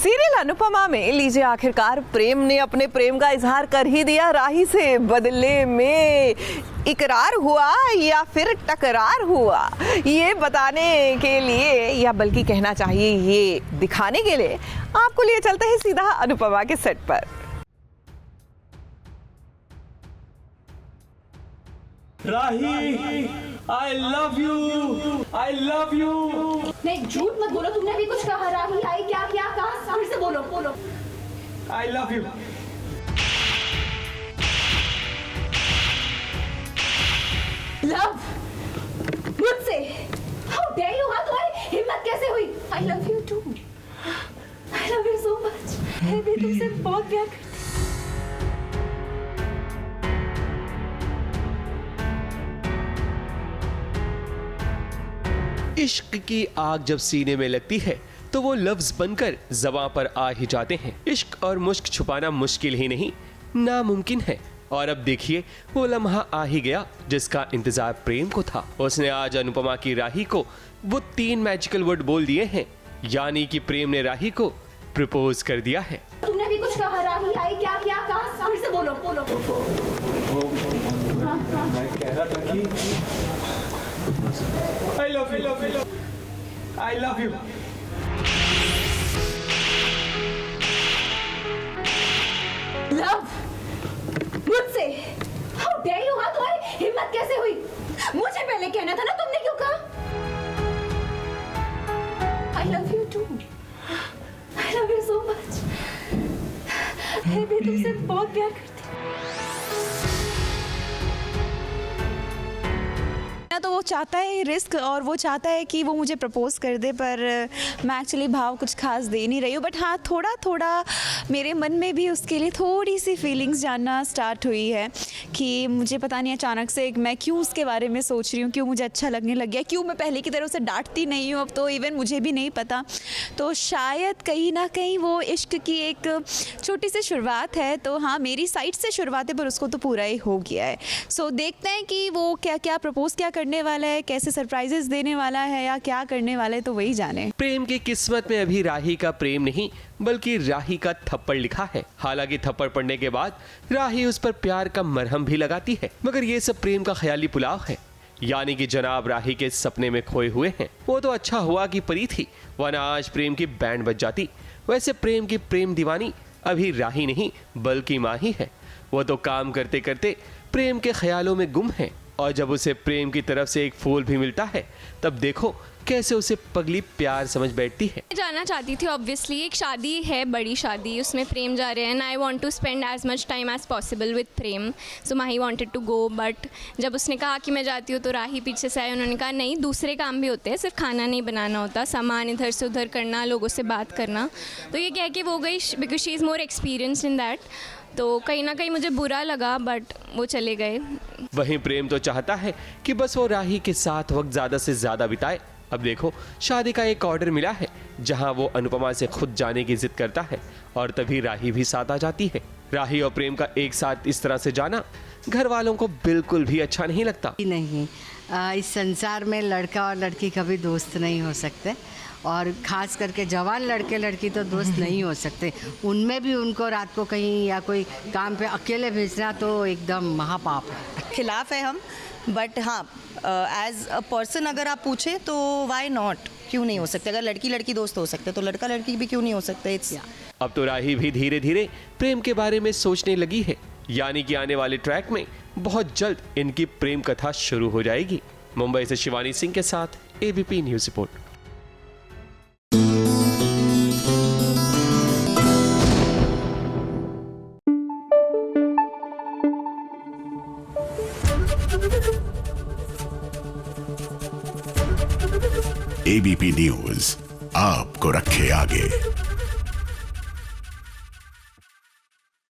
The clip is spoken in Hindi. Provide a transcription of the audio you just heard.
सीरियल अनुपमा में लीजिए आखिरकार प्रेम ने अपने प्रेम का इजहार कर ही दिया राही से। बदले में इकरार हुआ या फिर टकरार हुआ, ये बताने के लिए या बल्कि कहना चाहिए ये दिखाने के लिए आपको लिए चलते हैं सीधा अनुपमा के सेट पर। राही, I love you, I love you। नहीं, झूठ मत बोलो, तुमने भी कुछ कहा। राही आई, क्या क्या कहा, फिर से बोलो बोलो। I love you। लव मुझसे? How dare you? हाँ, तुम्हारी हिम्मत कैसे हुई? I love you too। I love you so much। मैं भी तुमसे बहुत प्यार करती हूँ। इश्क की आग जब सीने में लगती है तो वो लफ्ज बनकर ज़बां पर आ ही जाते हैं। इश्क और मुश्क छुपाना मुश्किल ही नहीं, नामुमकिन है। और अब देखिए वो लम्हा आ ही गया जिसका इंतजार प्रेम को था। उसने आज अनुपमा की राही को वो 3 मैजिकल वर्ड बोल दिए हैं, यानी कि प्रेम ने राही को प्रपोज कर दिया है। तुमने भी कुछ कहा। राही आई, क्या क्या कहा, फिर से बोलो बोलो। मैं कह रहा था कि I love you, I love you। Love मुझसे? How dare you? हाँ, तुम्हारी हिम्मत कैसे हुई? मुझे पहले कहना था ना, तुमने क्यों कहा? I love you too। I love you so much। मैं भी तुमसे बहुत प्यार करती हूँ। तो वो चाहता है रिस्क और वो चाहता है कि वो मुझे प्रपोज कर दे, पर मैं एक्चुअली भाव कुछ खास दे नहीं रही हूँ। बट हाँ, थोड़ा थोड़ा मेरे मन में भी उसके लिए थोड़ी सी फीलिंग्स जानना स्टार्ट हुई है कि मुझे पता नहीं अचानक से मैं क्यों उसके बारे में सोच रही हूँ, क्यों मुझे अच्छा लगने लग गया, क्यों मैं पहले की तरह उसे डांटती नहीं हूँ अब तो, इवन मुझे भी नहीं पता। तो शायद कहीं ना कहीं वो इश्क की एक छोटी सी शुरुआत है। तो हाँ, मेरी साइड से शुरुआत है, पर उसको तो पूरा ही हो गया है। सो देखते हैं कि वो क्या क्या प्रपोज क्या करने वाला है, कैसे सरप्राइजेस देने वाला है या क्या करने वाला है, तो वही जाने। प्रेम की किस्मत में अभी राही का प्रेम नहीं बल्कि राही का थप्पड़ लिखा है। हालांकि थप्पड़ पड़ने के बाद राही उस पर प्यार का मरहम भी लगाती है, मगर ये सब प्रेम का ख्याली पुलाव है। यानी कि जनाब राही के सपने में खोए हुए हैं। वो तो अच्छा हुआ कि परी थी, वरना आज प्रेम की बैंड बज जाती। वैसे प्रेम की प्रेम दीवानी अभी राही नहीं बल्कि माँ ही है। वो तो काम करते करते प्रेम के ख्यालों में गुम है, और जब उसे प्रेम की तरफ से एक फूल भी मिलता है तब देखो कैसे उसे पगली प्यार समझ बैठती है। जाना चाहती थी, ऑब्वियसली एक शादी है, बड़ी शादी, उसमें प्रेम जा रहे हैं and I want to spend as much time as possible with Prem. So Mahi wanted to go, but जब उसने कहा कि मैं जाती हूँ तो राही पीछे से आए। उन्होंने कहा नहीं, दूसरे काम भी होते हैं, सिर्फ खाना नहीं बनाना होता, सामान इधर से उधर करना, लोगों से बात करना। तो ये कह के वो गई because she is more experienced in that. तो कहीं ना कहीं मुझे बुरा लगा, बट वो चले गए। वहीं प्रेम तो चाहता है कि बस वो राही के साथ वक्त ज़्यादा से ज़्यादा बिताए। अब देखो शादी का एक ऑर्डर मिला है जहां वो अनुपमा से खुद जाने की जिद करता है, और तभी राही भी साथ आ जाती है। राही और प्रेम का एक साथ इस तरह से जाना घर वालों को बिल्कुल भी अच्छा नहीं लगता। नहीं, इस संसार में लड़का और लड़की कभी दोस्त नहीं हो सकते, और ख़ास करके जवान लड़के लड़की तो दोस्त नहीं हो सकते। उनमें भी उनको रात को कहीं या कोई काम पे अकेले भेजना तो एकदम महापाप है। खिलाफ है हम, बट हाँ एज अ पर्सन अगर आप पूछे तो वाई नॉट, क्यों नहीं हो सकते। अगर लड़की लड़की दोस्त हो सकते तो लड़का लड़की भी क्यों नहीं हो सकते। अब तो राही भी धीरे धीरे प्रेम के बारे में सोचने लगी है, यानी कि आने वाले ट्रैक में बहुत जल्द इनकी प्रेम कथा शुरू हो जाएगी। मुंबई से शिवानी सिंह के साथ ABP news report. ABP news आपको रखे आगे।